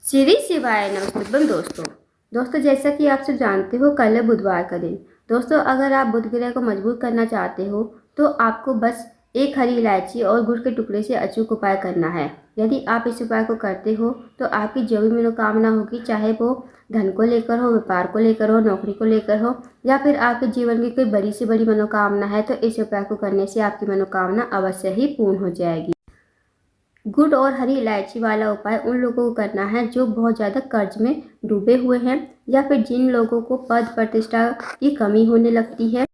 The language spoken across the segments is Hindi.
श्री शिवाय नमस्तुभ्यं दोस्तों जैसा कि आप सब जानते हो कल है बुधवार का दिन। दोस्तों अगर आप बुध ग्रह को मजबूत करना चाहते हो तो आपको बस एक हरी इलायची और गुड़ के टुकड़े से अचूक उपाय करना है। यदि आप इस उपाय को करते हो तो आपकी जो भी मनोकामना होगी, चाहे वो धन को लेकर हो, व्यापार को लेकर हो, नौकरी को लेकर हो, या फिर आपके जीवन की कोई बड़ी से बड़ी मनोकामना है, तो इस उपाय को करने से आपकी मनोकामना अवश्य ही पूर्ण हो जाएगी। गुड़ और हरी इलायची वाला उपाय उन लोगों को करना है जो बहुत ज़्यादा कर्ज में डूबे हुए हैं, या फिर जिन लोगों को पद प्रतिष्ठा की कमी होने लगती है,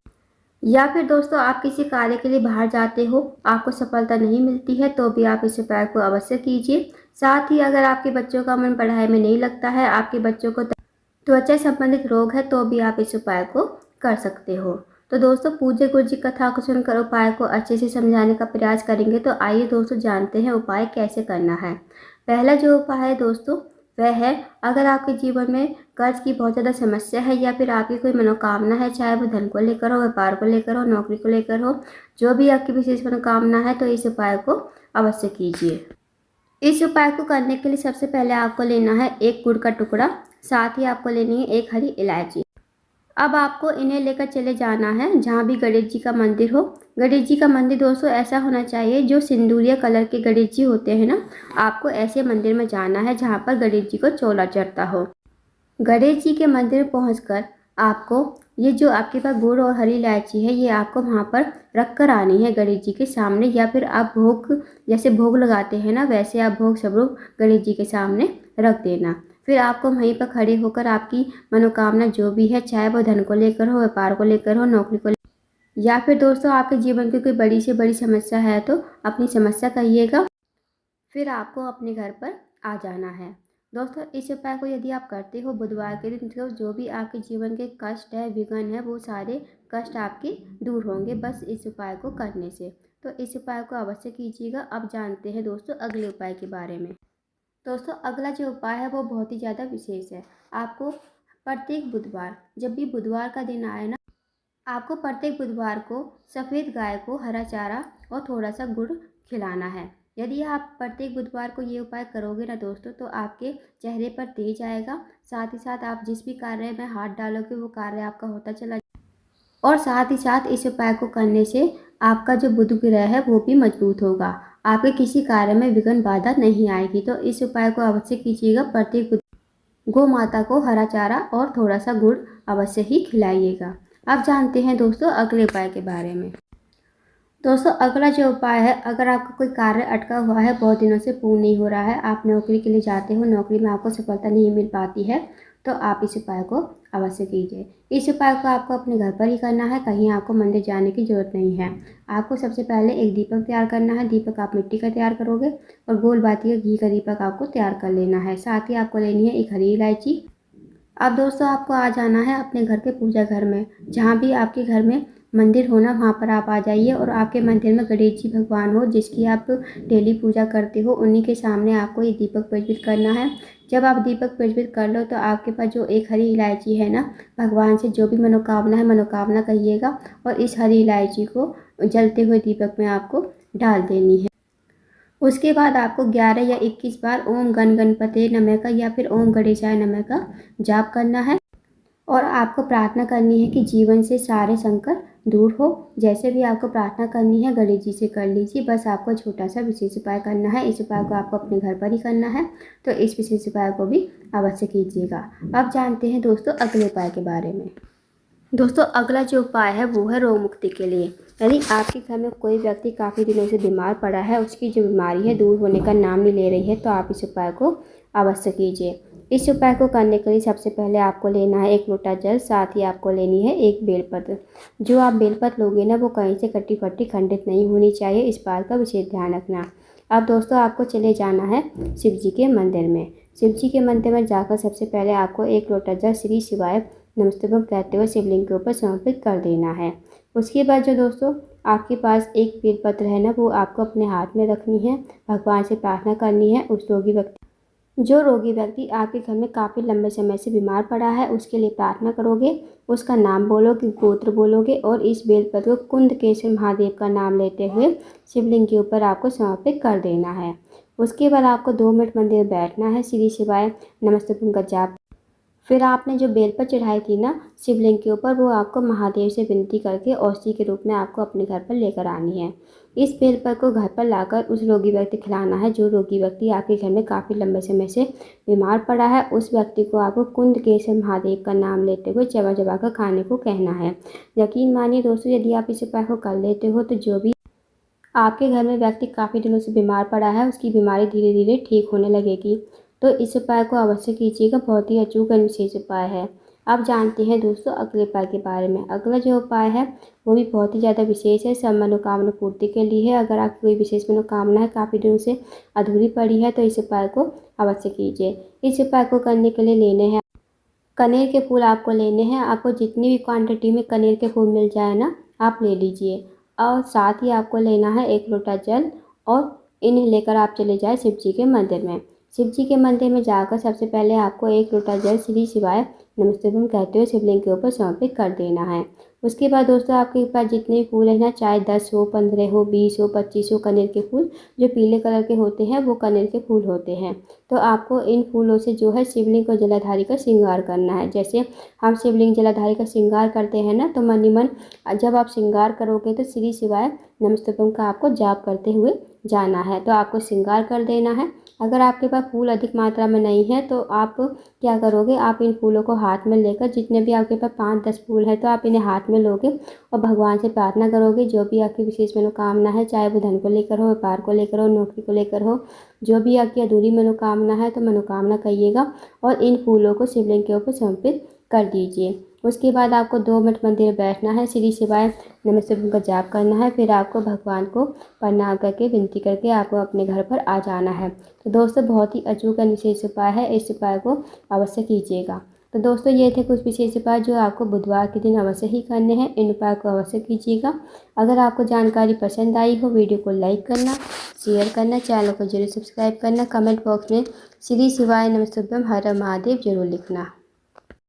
या फिर दोस्तों आप किसी कार्य के लिए बाहर जाते हो, आपको सफलता नहीं मिलती है, तो भी आप इस उपाय को अवश्य कीजिए। साथ ही अगर आपके बच्चों का मन पढ़ाई में नहीं लगता है, आपके बच्चों को त्वचा संबंधित रोग है, तो भी आप इस उपाय को कर सकते हो। तो दोस्तों पूज्य गुरु जी कथा को सुनकर उपाय को अच्छे से समझाने का प्रयास करेंगे। तो आइए दोस्तों जानते हैं उपाय कैसे करना है। पहला जो उपाय है दोस्तों वह है, अगर आपके जीवन में कर्ज की बहुत ज़्यादा समस्या है, या फिर आपकी कोई मनोकामना है, चाहे वो धन को लेकर हो, व्यापार को लेकर हो, नौकरी को लेकर हो, जो भी आपकी विशेष मनोकामना है, तो इस उपाय को अवश्य कीजिए। इस उपाय को करने के लिए सबसे पहले आपको लेना है एक गुड़ का टुकड़ा, साथ ही आपको लेनी है एक हरी इलायची। अब आपको इन्हें लेकर चले जाना है जहाँ भी गणेश जी का मंदिर हो। गणेश जी का मंदिर दोस्तों ऐसा होना चाहिए जो सिंदूरिया कलर के गणेश जी होते हैं ना, आपको ऐसे मंदिर में जाना है जहाँ पर गणेश जी को चोला चढ़ता हो। गणेश जी के मंदिर में पहुँचकर आपको ये जो आपके पास गुड़ और हरी इलायची है, ये आपको वहाँ पर रख कर आनी है गणेश जी के सामने, या फिर आप भोग जैसे भोग लगाते हैं ना, वैसे आप भोग सब लोग गणेश जी के सामने रख देना। फिर आपको वहीं पर खड़े होकर आपकी मनोकामना जो भी है, चाहे वो धन को लेकर हो, व्यापार को लेकर हो, नौकरी को लेकर, या फिर दोस्तों आपके जीवन की कोई बड़ी से बड़ी समस्या है, तो अपनी समस्या कहिएगा, फिर आपको अपने घर पर आ जाना है। दोस्तों इस उपाय को यदि आप करते हो बुधवार के दिन, तो जो भी आपके जीवन के कष्ट है, विघ्न है, वो सारे कष्ट आपके दूर होंगे बस इस उपाय को करने से। तो इस उपाय को अवश्य कीजिएगा। अब जानते हैं दोस्तों अगले उपाय के बारे में। दोस्तों अगला जो उपाय है वो बहुत ही ज़्यादा विशेष है। आपको प्रत्येक बुधवार, जब भी बुधवार का दिन आए ना, आपको प्रत्येक बुधवार को सफ़ेद गाय को हरा चारा और थोड़ा सा गुड़ खिलाना है। यदि आप प्रत्येक बुधवार को ये उपाय करोगे ना दोस्तों, तो आपके चेहरे पर तेज आएगा, साथ ही साथ आप जिस भी कार्य में हाथ डालोगे वो कार्य आपका होता चला, और साथ ही साथ इस उपाय को करने से आपका जो बुध ग्रह है वो भी मजबूत होगा, आपके किसी कार्य में विघ्न बाधा नहीं आएगी। तो इस उपाय को अवश्य कीजिएगा। प्रत्येक गौ माता को हरा चारा और थोड़ा सा गुड़ अवश्य ही खिलाइएगा। अब जानते हैं दोस्तों अगले उपाय के बारे में। दोस्तों अगला जो उपाय है, अगर आपका कोई कार्य अटका हुआ है, बहुत दिनों से पूर्ण नहीं हो रहा है, आप नौकरी के लिए जाते हो, नौकरी में आपको सफलता नहीं मिल पाती है, तो आप इस उपाय को अवश्य कीजिए। इस उपाय को आपको अपने घर पर ही करना है, कहीं आपको मंदिर जाने की ज़रूरत नहीं है। आपको सबसे पहले एक दीपक तैयार करना है। दीपक आप मिट्टी का तैयार करोगे, और गोल बाती का घी का दीपक आपको तैयार कर लेना है। साथ ही आपको लेनी है एक हरी इलायची। अब दोस्तों आपको आ जाना है अपने घर के पूजा घर में, जहाँ भी आपके घर में मंदिर हो ना, वहाँ पर आप आ जाइए, और आपके मंदिर में गणेश जी भगवान हो जिसकी आप डेली पूजा करते हो, उन्हीं के सामने आपको ये दीपक प्रज्वलित करना है। जब आप दीपक प्रज्वलित कर लो, तो आपके पास जो एक हरी इलायची है ना, भगवान से जो भी मनोकामना है, मनोकामना कहिएगा, और इस हरी इलायची को जलते हुए दीपक में आपको डाल देनी है। उसके बाद आपको 11 या 21 बार ओम गण गणपते नमः का, या फिर ओम गणेशाय नमः का जाप करना है, और आपको प्रार्थना करनी है कि जीवन से सारे संकट दूर हो। जैसे भी आपको प्रार्थना करनी है गणेश जी से कर लीजिए। बस आपको छोटा सा विशेष उपाय करना है। इस उपाय को आपको अपने घर पर ही करना है, तो इस विशेष उपाय को भी अवश्य कीजिएगा। अब जानते हैं दोस्तों अगले उपाय के बारे में। दोस्तों अगला जो उपाय है वो है रोग मुक्ति के लिए। यदि आपके घर में कोई व्यक्ति काफ़ी दिनों से बीमार पड़ा है, उसकी जो बीमारी है दूर होने का नाम नहीं ले रही है, तो आप इस उपाय को अवश्य कीजिए। इस उपाय को करने के लिए सबसे पहले आपको लेना है एक लोटा जल, साथ ही आपको लेनी है एक बेलपत्र। जो आप बेलपत्र लोगे ना, वो कहीं से कटी फटी खंडित नहीं होनी चाहिए, इस बात का विशेष ध्यान रखना। अब दोस्तों आपको चले जाना है शिव जी के मंदिर में। शिव जी के मंदिर में जाकर सबसे पहले आपको एक लोटा जल श्री शिवाय नमस्तुभ्यं कहते हुए शिवलिंग के ऊपर समर्पित कर देना है। उसके बाद जो दोस्तों आपके पास एक बेलपत्र है ना, वो आपको अपने हाथ में रखनी है, भगवान से प्रार्थना करनी है। उस जो रोगी व्यक्ति आपके घर में काफ़ी लंबे समय से बीमार पड़ा है, उसके लिए प्रार्थना करोगे, उसका नाम बोलोगे, गोत्र बोलोगे, और इस बेलपत्र को कुंदकेश्वर महादेव का नाम लेते हुए शिवलिंग के ऊपर आपको समर्पित कर देना है। उसके बाद आपको 2 मिनट मंदिर में बैठना है, श्री शिवाय नमस्तुभ्यम का जाप। फिर आपने जो बेलपत्र चढ़ाई थी ना शिवलिंग के ऊपर, वो आपको महादेव से विनती करके औषधि के रूप में आपको अपने घर पर लेकर आनी है। इस बेलपत्र को घर पर लाकर उस रोगी व्यक्ति खिलाना है जो रोगी व्यक्ति आपके घर में काफ़ी लंबे समय से बीमार पड़ा है। उस व्यक्ति को आपको कुंदकेश्वर महादेव का नाम लेते हुए चबा चबा कर खाने को कहना है। यकीन मानिए दोस्तों, यदि आप इस उपाय को कर लेते हो तो जो भी आपके घर में व्यक्ति काफ़ी दिनों से बीमार पड़ा है उसकी बीमारी धीरे धीरे ठीक होने लगेगी। तो इस उपाय को अवश्य कीजिएगा, बहुत ही अचूक और विशेष उपाय है। आप जानते हैं दोस्तों अगले उपाय के बारे में। अगला जो उपाय है वो भी बहुत ही ज़्यादा विशेष है, सब मनोकामना पूर्ति के लिए है। अगर आपकी कोई विशेष मनोकामना है काफ़ी दिनों से अधूरी पड़ी है तो इस उपाय को अवश्य कीजिए। इस उपाय को करने के लिए लेने हैं कनेर के फूल, आपको लेने हैं। आपको जितनी भी क्वांटिटी में कनेर के फूल मिल जाए ना आप ले लीजिए। और साथ ही आपको लेना है 1 लोटा जल और इन्हें लेकर आप चले जाए शिव जी के मंदिर में। शिव जी के मंदिर में जाकर सबसे पहले आपको 1 लोटा जल श्री शिवाय नमस्तुभ्यम कहते हुए शिवलिंग के ऊपर समर्पित कर देना है। उसके बाद दोस्तों आपके पास जितने भी फूल हैं ना, चाहे 10 हो, 15 हो, 20 हो, 25 हो, कनेर के फूल जो पीले कलर के होते हैं वो कनेर के फूल होते हैं। तो आपको इन फूलों से जो है शिवलिंग और जलाधारी का श्रृंगार करना है। जैसे हम शिवलिंग जलाधारी का श्रृंगार करते हैं ना, तो मन ही मन जब आप श्रृंगार करोगे तो श्री शिवाय नमस्तुभ्यम का आपको जाप करते हुए जाना है। तो आपको श्रृंगार कर देना है। अगर आपके पास फूल अधिक मात्रा में नहीं है तो आप क्या करोगे, आप इन फूलों को हाथ में लेकर, जितने भी आपके पास 5-10 फूल है तो आप इन्हें हाथ में लोगे और भगवान से प्रार्थना करोगे जो भी आपकी विशेष मनोकामना है, चाहे वो धन को लेकर हो, व्यापार को लेकर हो, नौकरी को लेकर हो, जो भी आपकी अधूरी मनोकामना है तो मनोकामना कहिएगा और इन फूलों को शिवलिंग के ऊपर समर्पित कर दीजिए। उसके बाद आपको 2 मिनट मंदिर में बैठना है, श्री शिवाय नमस्तुभ्यम का जाप करना है। फिर आपको भगवान को प्रणाम करके विनती करके आपको अपने घर पर आ जाना है। तो दोस्तों बहुत ही अचूक और विशेष उपाय है, इस उपाय को अवश्य कीजिएगा। तो दोस्तों ये थे कुछ विशेष उपाय जो आपको बुधवार के दिन अवश्य ही करने हैं। इन उपाय को अवश्य कीजिएगा। अगर आपको जानकारी पसंद आई हो, वीडियो को लाइक करना, शेयर करना, चैनल को जरूर सब्सक्राइब करना, कमेंट बॉक्स में श्री शिवाय नमस्तुभ्यम हर हर महादेव जरूर लिखना।